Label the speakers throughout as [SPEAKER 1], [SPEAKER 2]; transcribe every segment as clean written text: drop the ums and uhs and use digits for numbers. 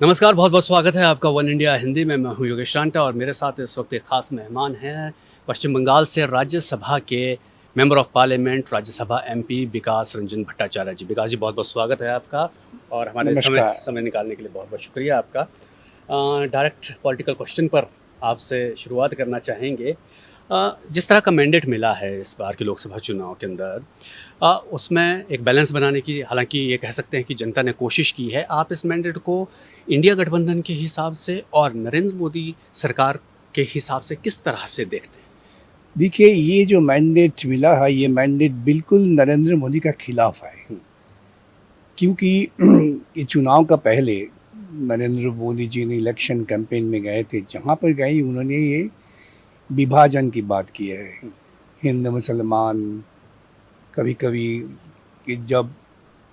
[SPEAKER 1] नमस्कार, बहुत-बहुत स्वागत है आपका वन इंडिया हिंदी में। मैं हूँ योगेश टांटा और मेरे साथ इस वक्त एक ख़ास मेहमान हैं, पश्चिम बंगाल से राज्यसभा के member of parliament, Rajya Sabha MP Vikas Ranjan Bhattacharya ji. Vikas ji, बहुत-बहुत स्वागत है आपका और हमारे समय
[SPEAKER 2] नमस्कार।
[SPEAKER 1] समय निकालने के लिए बहुत-बहुत शुक्रिया आपका। डायरेक्ट पॉलिटिकल क्वेश्चन पर आपसे शुरुआत करना चाहेंगे। जिस तरह का मैंडेट मिला है इस बार के लोकसभा चुनाव के अंदर, उसमें एक बैलेंस बनाने की हालाँकि ये कह सकते हैं कि जनता ने कोशिश की है। आप इस मैंडेट को इंडिया गठबंधन के हिसाब से और नरेंद्र मोदी सरकार के हिसाब से किस तरह से देखते हैं?
[SPEAKER 2] देखिए, ये जो मैंडेट मिला है, ये मैंडेट बिल्कुल नरेंद्र मोदी का खिलाफ है।
[SPEAKER 1] हुँ,
[SPEAKER 2] क्योंकि ये चुनाव का पहले नरेंद्र मोदी जी ने इलेक्शन कैंपेन में गए थे, जहाँ पर गए उन्होंने ये विभाजन की बात की है।
[SPEAKER 1] हुँ,
[SPEAKER 2] हिंदू मुसलमान, कभी-कभी कि जब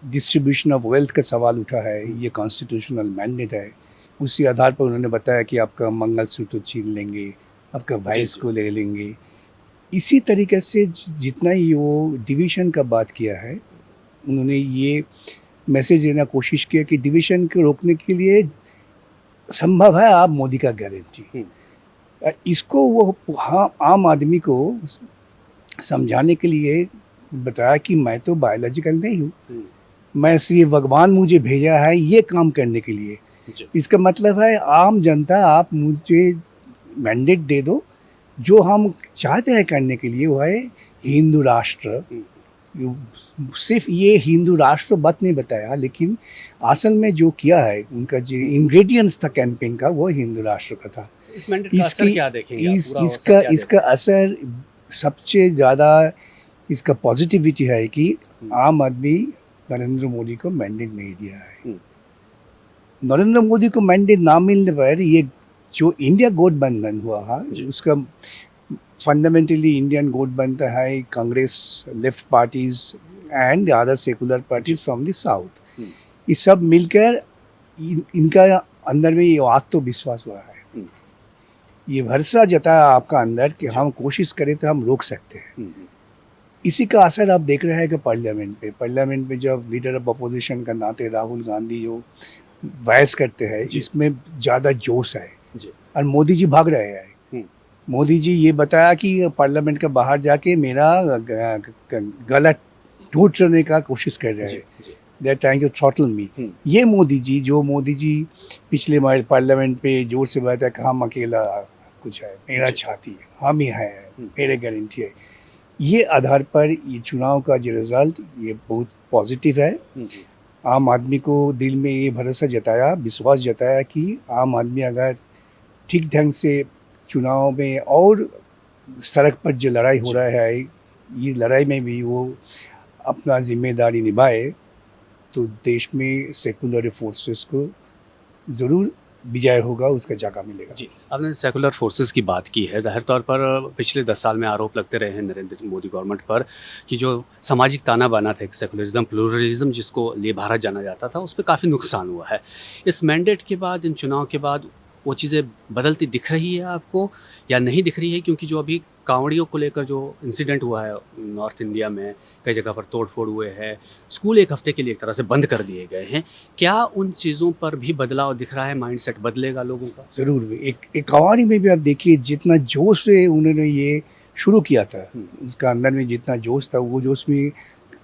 [SPEAKER 2] डिस्ट्रीब्यूशन ऑफ वेल्थ का सवाल उठा है,
[SPEAKER 1] हुँ,
[SPEAKER 2] ये कॉन्स्टिट्यूशनल मैंडेट है। उसी आधार पर उन्होंने बताया कि आपका मंगलसूत्र छीन लेंगे, आपका
[SPEAKER 1] जी,
[SPEAKER 2] भैंस
[SPEAKER 1] जी।
[SPEAKER 2] को ले लेंगे। इसी तरीके से जितना ही वो डिवीज़न का बात किया है, उन्होंने ये मैसेज देना कोशिश किया कि डिवीज़न को रोकने के लिए संभव है आप मोदी का गारंटी।
[SPEAKER 1] हुँ,
[SPEAKER 2] इसको वो हाँ, आम आदमी को समझाने के लिए बताया कि मैं तो बायोलॉजिकल नहीं हूँ।
[SPEAKER 1] हुँ,
[SPEAKER 2] मैं सिर्फ़ भगवान मुझे भेजा है ये काम करने के लिए।
[SPEAKER 1] जी,
[SPEAKER 2] इसका मतलब है आम जनता आप मुझे मैंडेट दे दो, जो हम चाहते हैं करने के लिए वो है
[SPEAKER 1] हुँ,
[SPEAKER 2] हिंदू राष्ट्र।
[SPEAKER 1] हुँ,
[SPEAKER 2] सिर्फ ये हिंदू राष्ट्र बात नहीं बताया, लेकिन असल में जो किया है उनका जो
[SPEAKER 1] हुँ, हुँ।
[SPEAKER 2] इंग्रेडिएंट्स था कैंपेन का वो हिंदू राष्ट्र का था।
[SPEAKER 1] इस मैंडेट का असर
[SPEAKER 2] इसकी
[SPEAKER 1] क्या देखेंगे आप?
[SPEAKER 2] इस
[SPEAKER 1] पूरा असर
[SPEAKER 2] इसका
[SPEAKER 1] क्या
[SPEAKER 2] इसका
[SPEAKER 1] देखेंगे?
[SPEAKER 2] असर सबसे ज़्यादा इसका पॉजिटिविटी है कि
[SPEAKER 1] हुँ,
[SPEAKER 2] आम आदमी नरेंद्र मोदी को मैंडेट नहीं दिया है।
[SPEAKER 1] हुँ,
[SPEAKER 2] नरेंद्र मोदी को मैंडेट ना मिलने पर ये जो इंडिया गठबंधन हुआ है,
[SPEAKER 1] जी,
[SPEAKER 2] उसका फंडामेंटली इंडियन गठबंधन है Congress, left parties and other secular
[SPEAKER 1] जी,
[SPEAKER 2] पार्टीज फ्रॉम द साउथ।
[SPEAKER 1] हुँ,
[SPEAKER 2] ये सब मिलकर इनका अंदर में ये आत्मविश्वास हुआ है,
[SPEAKER 1] हुँ,
[SPEAKER 2] ये भरोसा जताया आपका अंदर कि
[SPEAKER 1] जी,
[SPEAKER 2] हम कोशिश करें तो हम रोक सकते हैं।
[SPEAKER 1] हुँ, हुँ,
[SPEAKER 2] इसी का असर आप देख रहे हैं कि पार्लियामेंट में जब लीडर ऑफ अपोजिशन का नाते राहुल गांधी जो बहस करते हैं,
[SPEAKER 1] जी,
[SPEAKER 2] इसमें ज़्यादा जोश है
[SPEAKER 1] जी,
[SPEAKER 2] और मोदी जी भाग रहे हैं।
[SPEAKER 1] हुँ,
[SPEAKER 2] मोदी जी ये बताया कि पार्लियामेंट के बाहर जाके मेरा गला टूटने का कोशिश कर रहे
[SPEAKER 1] जी,
[SPEAKER 2] हैं।
[SPEAKER 1] जी,
[SPEAKER 2] they are trying to throttle me.
[SPEAKER 1] हुँ,
[SPEAKER 2] ये मोदी जी पिछले पार्लियामेंट पे जोर से बताया कि हम अकेला कुछ है, मेरा
[SPEAKER 1] जी,
[SPEAKER 2] छाती है, हम ही हैं,
[SPEAKER 1] हुँ,
[SPEAKER 2] मेरे गारंटी है। ये आधार पर ये चुनाव का जो रिजल्ट ये बहुत पॉजिटिव है।
[SPEAKER 1] हुँ, हुँ,
[SPEAKER 2] आम आदमी को दिल में ये भरोसा जताया, विश्वास जताया कि आम आदमी अगर ठीक ढंग से चुनाव में और सड़क पर जो लड़ाई हो
[SPEAKER 1] जी।
[SPEAKER 2] रहा है, ये लड़ाई में भी वो अपना ज़िम्मेदारी निभाए, तो देश में सेकुलर फोर्सेस को ज़रूर विजय होगा, उसका जगह मिलेगा।
[SPEAKER 1] जी, आपने सेकुलर फोर्सेस की बात की है, ज़ाहिर तौर पर पिछले 10 साल में आरोप लगते रहे हैं नरेंद्र मोदी गवर्नमेंट पर कि जो सामाजिक ताना-बाना था, एक सेकुलरिज़्म, प्लुरलिज़्म जिसको लिए भारत जाना जाता था, उस पे काफ़ी नुकसान हुआ है। इस मैंडेट के बाद, इन चुनाव के बाद वो चीज़ें बदलती दिख रही है आपको या नहीं दिख रही है? क्योंकि जो अभी कांवड़ियों को लेकर जो इंसिडेंट हुआ है नॉर्थ इंडिया में, कई जगह पर तोड़-फोड़ हुए हैं, स्कूल 1 हफ्ते के लिए एक तरह से बंद कर दिए गए हैं। क्या उन चीज़ों पर भी बदलाव दिख रहा है, माइंडसेट बदलेगा लोगों का?
[SPEAKER 2] ज़रूर, एक कहानी में भी आप देखिए जितना जोश से उन्होंने ये शुरू किया था,
[SPEAKER 1] हुँ,
[SPEAKER 2] उसका अंदर में जितना जोश था, वो जोश में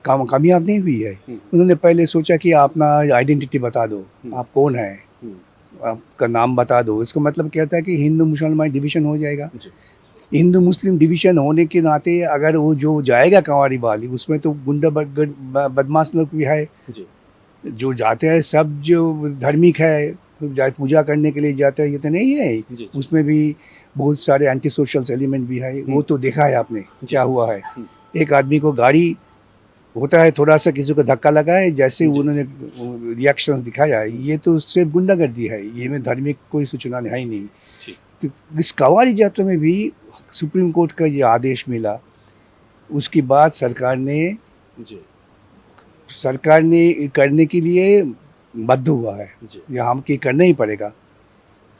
[SPEAKER 2] कामयाब नहीं हुई है।
[SPEAKER 1] हुँ,
[SPEAKER 2] उन्होंने पहले सोचा कि आप अपना आइडेंटिटी बता दो,
[SPEAKER 1] हुँ,
[SPEAKER 2] आप कौन हैं?
[SPEAKER 1] हुँ,
[SPEAKER 2] आपका नाम बता दो। इसका मतलब क्या था कि हिंदू मुसलमान डिवीज़न हो जाएगा।
[SPEAKER 1] जी,
[SPEAKER 2] हिंदू मुस्लिम डिवीज़न होने के नाते अगर वो जो जाएगा कंवारी वाली, उसमें तो गुंडा बदमाश लोग भी है।
[SPEAKER 1] जी,
[SPEAKER 2] जो जाते हैं सब जो धार्मिक है, तो जाए पूजा करने के लिए जाते हैं, ये तो नहीं है।
[SPEAKER 1] जी, जी,
[SPEAKER 2] उसमें भी बहुत सारे एंटी सोशल एलिमेंट भी है।
[SPEAKER 1] हुँ,
[SPEAKER 2] वो तो देखा है आपने,
[SPEAKER 1] जी,
[SPEAKER 2] क्या हुआ है।
[SPEAKER 1] हुँ,
[SPEAKER 2] एक आदमी को गाड़ी होता है, थोड़ा-सा किसी को धक्का लगा है, जैसे
[SPEAKER 1] जी,
[SPEAKER 2] उन्होंने रिएक्शंस दिखाया है,
[SPEAKER 1] हुँ,
[SPEAKER 2] ये तो सिर्फ़ गुंडागर्दी है, ये
[SPEAKER 1] हुँ,
[SPEAKER 2] में धार्मिक कोई सूचना है ही नहीं।
[SPEAKER 1] जी,
[SPEAKER 2] तो इस कवारी यात्रा में भी सुप्रीम कोर्ट का ये आदेश मिला, उसके बाद
[SPEAKER 1] जी,
[SPEAKER 2] सरकार ने करने के लिए बाध्य हुआ है,
[SPEAKER 1] जी,
[SPEAKER 2] ये हम कि करना ही पड़ेगा।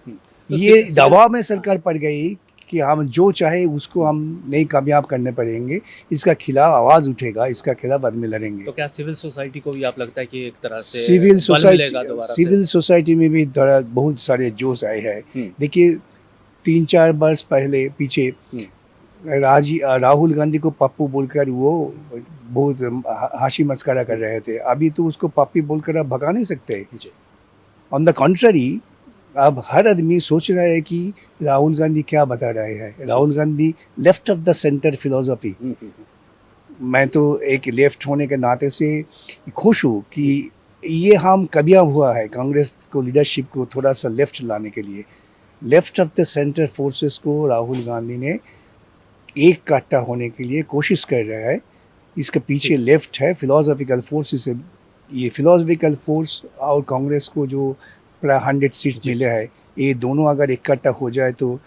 [SPEAKER 1] हुँ, तो
[SPEAKER 2] ये
[SPEAKER 1] सिविल
[SPEAKER 2] दबाव में
[SPEAKER 1] हाँ,
[SPEAKER 2] सरकार पड़ गई कि हम जो चाहे उसको हम नहीं कामयाब करने पड़ेंगे, इसका खिलाफ आवाज़ उठेगा, इसका खिलाफ आदमी लड़ेंगे।
[SPEAKER 1] तो क्या सिविल सोसाइटी को भी आप लगता है कि एक तरह से
[SPEAKER 2] सिविल
[SPEAKER 1] बल
[SPEAKER 2] सोसाइटी
[SPEAKER 1] मिलेगा दोबारा
[SPEAKER 2] सिविल सोसाइटी में भी थोड़ा बहुत सारे जोश आए हैं।
[SPEAKER 1] से?
[SPEAKER 2] देखिए 3-4 वर्ष पहले पीछे राहुल गांधी को पप्पू बोलकर वो बहुत हाशी मस्करा कर रहे थे। अभी तो उसको पप्पी बोलकर आप भगा नहीं सकते।
[SPEAKER 1] जी।
[SPEAKER 2] ऑन द कॉन्ट्ररी अब हर आदमी सोच रहा है कि राहुल गांधी क्या बता रहे हैं। Rahul Gandhi left of the centre philosophy. मैं तो एक लेफ्ट होने के नाते से खुश हूँ कि ये हम कबिया हुआ है कांग्रेस को लीडरशिप को थोड़ा सा लेफ्ट लाने के लिए। Left of the centre forces को राहुल गांधी ने एक काटा होने के लिए कोशिश कर रहा है। इसके पीछे लेफ्ट है, फिलोसॉफिकल फोर्स से। ये फिलोसॉफिकल फोर्स और कांग्रेस को जो प्राय 100 सीट्स मिले हैं, ये दोनों अगर इकट्ठा हो जाए तो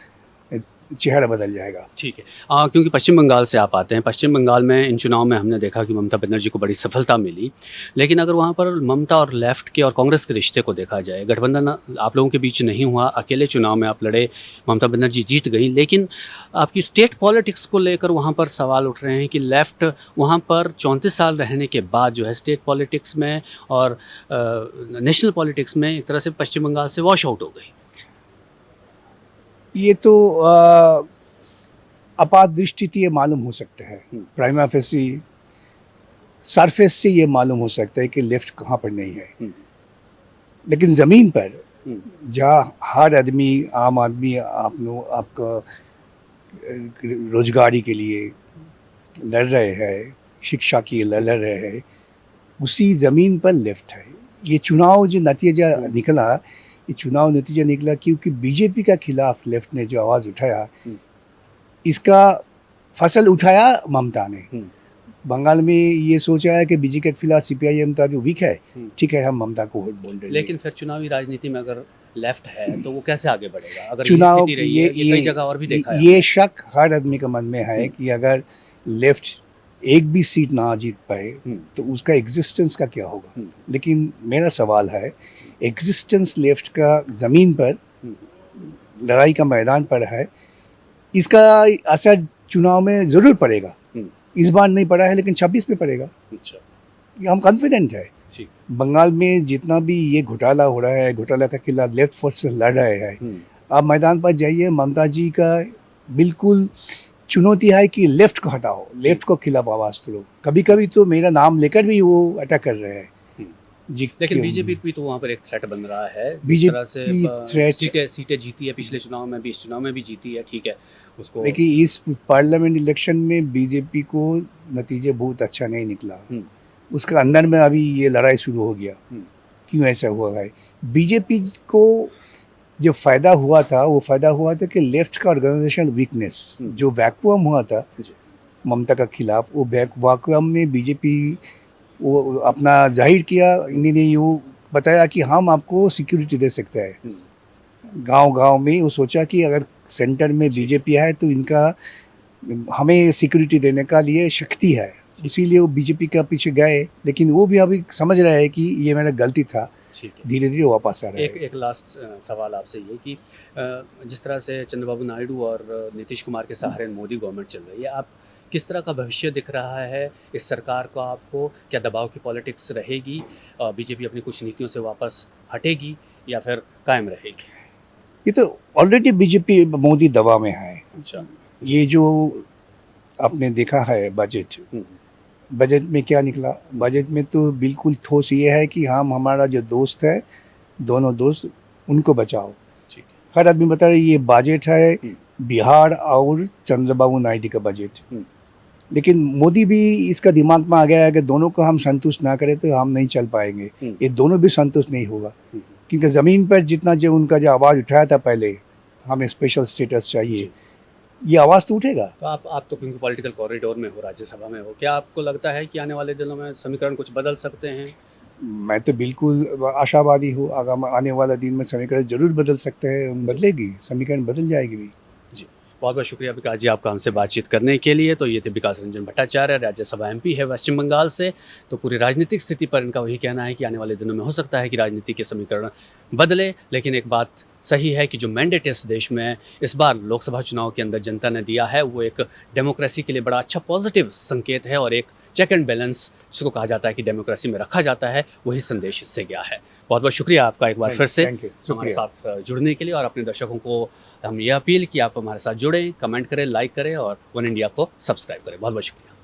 [SPEAKER 2] चेहरा बदल जाएगा।
[SPEAKER 1] ठीक है। क्योंकि पश्चिम बंगाल से आप आते हैं, पश्चिम बंगाल में इन चुनाव में हमने देखा कि ममता बनर्जी को बड़ी सफलता मिली, लेकिन अगर वहाँ पर ममता और लेफ्ट के और कांग्रेस के रिश्ते को देखा जाए, गठबंधन आप लोगों के बीच नहीं हुआ, अकेले चुनाव में आप लड़े, ममता बनर्जी जीत गई, लेकिन आपकी स्टेट पॉलिटिक्स को लेकर वहाँ पर सवाल उठ रहे हैं कि लेफ्ट वहाँ पर 34 साल रहने के बाद जो है स्टेट पॉलिटिक्स में और नेशनल पॉलिटिक्स में एक तरह से पश्चिम बंगाल से वॉश आउट हो गई।
[SPEAKER 2] ये तो आपात दृष्टि से ये मालूम हो सकता है, प्राइमा फेसी सरफेस से ये मालूम हो सकता है कि लेफ्ट कहाँ पर नहीं है, लेकिन ज़मीन पर जहाँ हर आदमी आम आदमी आपका रोजगारी के लिए लड़ रहे हैं, शिक्षा के लिए लड़ रहे हैं, उसी ज़मीन पर लेफ्ट है। ये चुनाव जो नतीजा निकला, ये चुनाव नतीजा निकला क्योंकि बीजेपी का खिलाफ लेफ्ट ने जो आवाज़ उठाया, इसका फसल उठाया ममता ने। बंगाल में ये सोचा है कि बीजेपी के खिलाफ सीपीआईएम तो अभी वीक है, ठीक है हम ममता को वोट बोल रहे हैं।
[SPEAKER 1] लेकिन फिर चुनावी राजनीति में अगर लेफ्ट है तो वो कैसे आगे बढ़ेगा? अगर
[SPEAKER 2] चुनाव
[SPEAKER 1] ये स्थिति रही है, ये कई जगह और भी देखा है।
[SPEAKER 2] ये शक हर आदमी के मन में है कि अगर लेफ्ट एक भी सीट ना जीत पाए तो उसका एग्जिस्टेंस का क्या होगा। लेकिन मेरा सवाल है, एग्जिस्टेंस लेफ्ट का ज़मीन पर लड़ाई का मैदान पर है, इसका असर चुनाव में ज़रूर पड़ेगा। इस बार नहीं पड़ा है लेकिन 26 में पड़ेगा।
[SPEAKER 1] अच्छा,
[SPEAKER 2] ये हम कॉन्फिडेंट है।
[SPEAKER 1] ठीक।
[SPEAKER 2] बंगाल में जितना भी ये घोटाला हो रहा है, घोटाला के खिलाफ लेफ्ट फोर्स से लड़ रहे हैं। आप मैदान पर जाइए, ममता जी का बिल्कुल चुनौती है कि लेफ्ट को हटाओ, लेफ्ट को खिलाफ आवाज़ दो। कभी कभी तो मेरा नाम लेकर भी वो अटैक कर रहे हैं जी।
[SPEAKER 1] लेकिन बीजेपी भी तो वहाँ पर एक थ्रेट बन रहा है।
[SPEAKER 2] बीजेपी थ्रेट
[SPEAKER 1] सीटें जीती है, पिछले चुनाव में भी, इस चुनाव में भी जीती है, ठीक है उसको।
[SPEAKER 2] देखिए इस पार्लियामेंट इलेक्शन में बीजेपी को नतीजे बहुत अच्छा नहीं निकला, उसका अंदर में अभी ये लड़ाई शुरू हो गया। क्यों ऐसा हुआ है? बीजेपी को जो फ़ायदा हुआ था वो फ़ायदा हुआ था कि लेफ्ट का ऑर्गेनाइजेशनल वीकनेस जो वैक्यूम हुआ था ममता का खिलाफ, वो वैक्यूम में बीजेपी वो अपना जाहिर किया। इन्होंने यूँ बताया कि हम आपको सिक्योरिटी दे सकते हैं। गांव-गांव में वो सोचा कि अगर सेंटर में बीजेपी है तो इनका हमें सिक्योरिटी देने का लिए शक्ति है, इसीलिए वो बीजेपी के पीछे गए। लेकिन वो भी अभी समझ रहे हैं कि ये मेरा गलती था, धीरे धीरे वापस आ रहा है।
[SPEAKER 1] एक लास्ट सवाल आपसे ये कि जिस तरह से चंद्रबाबू नायडू और नीतीश कुमार के सहारे मोदी गवर्नमेंट चल रही है, आप किस तरह का भविष्य दिख रहा है इस सरकार का आपको? क्या दबाव की पॉलिटिक्स रहेगी, बीजेपी अपनी कुछ नीतियों से वापस हटेगी या फिर कायम रहेगी?
[SPEAKER 2] ये तो ऑलरेडी बीजेपी मोदी दबाव में है।
[SPEAKER 1] अच्छा,
[SPEAKER 2] ये जो आपने देखा है बजट में क्या निकला? बजट में तो बिल्कुल ठोस ये है कि हम हमारा जो दोस्त है, दोनों दोस्त उनको बचाओ। हर आदमी बता रहे ये बजट है बिहार और चंद्रबाबू नायडू का बजट। लेकिन मोदी भी इसका दिमाग में आ गया है कि दोनों को हम संतुष्ट ना करें तो हम नहीं चल पाएंगे। ये दोनों भी संतुष्ट नहीं होगा, क्योंकि ज़मीन पर जितना जो उनका जो आवाज़ उठाया था पहले, हमें स्पेशल स्टेटस चाहिए, ये आवाज़ तो उठेगा।
[SPEAKER 1] तो आप तो क्योंकि पॉलिटिकल कॉरिडोर में हो, राज्यसभा में हो, क्या आपको लगता है कि आने वाले दिनों में समीकरण कुछ बदल सकते हैं?
[SPEAKER 2] मैं तो बिल्कुल आशावादी हूँ, आने वाला दिन में समीकरण जरूर बदल सकते हैं, बदलेगी, समीकरण बदल जाएगी भी।
[SPEAKER 1] जी, बहुत बहुत शुक्रिया विकास जी आपका हमसे बातचीत करने के लिए। तो ये थे विकास रंजन भट्टाचार्य, राज्यसभा एमपी है पश्चिम बंगाल से। तो पूरी राजनीतिक स्थिति पर इनका वही कहना है कि आने वाले दिनों में हो सकता है कि राजनीति के समीकरण बदले, लेकिन एक बात सही है कि जो मैंडेट इस देश में इस बार लोकसभा चुनाव के अंदर जनता ने दिया है वो एक डेमोक्रेसी के लिए बड़ा अच्छा पॉजिटिव संकेत है और एक चेक एंड बैलेंस जिसको कहा जाता है कि डेमोक्रेसी में रखा जाता है, वही संदेश इससे गया है। बहुत बहुत शुक्रिया आपका एक बार फिर से
[SPEAKER 2] थैंक यू,
[SPEAKER 1] हमारे
[SPEAKER 2] शुक्रिया।
[SPEAKER 1] साथ जुड़ने के लिए, और अपने दर्शकों को हम ये अपील कि आप हमारे साथ जुड़ें, कमेंट करें, लाइक करें और वन इंडिया को सब्सक्राइब करें। बहुत बहुत शुक्रिया।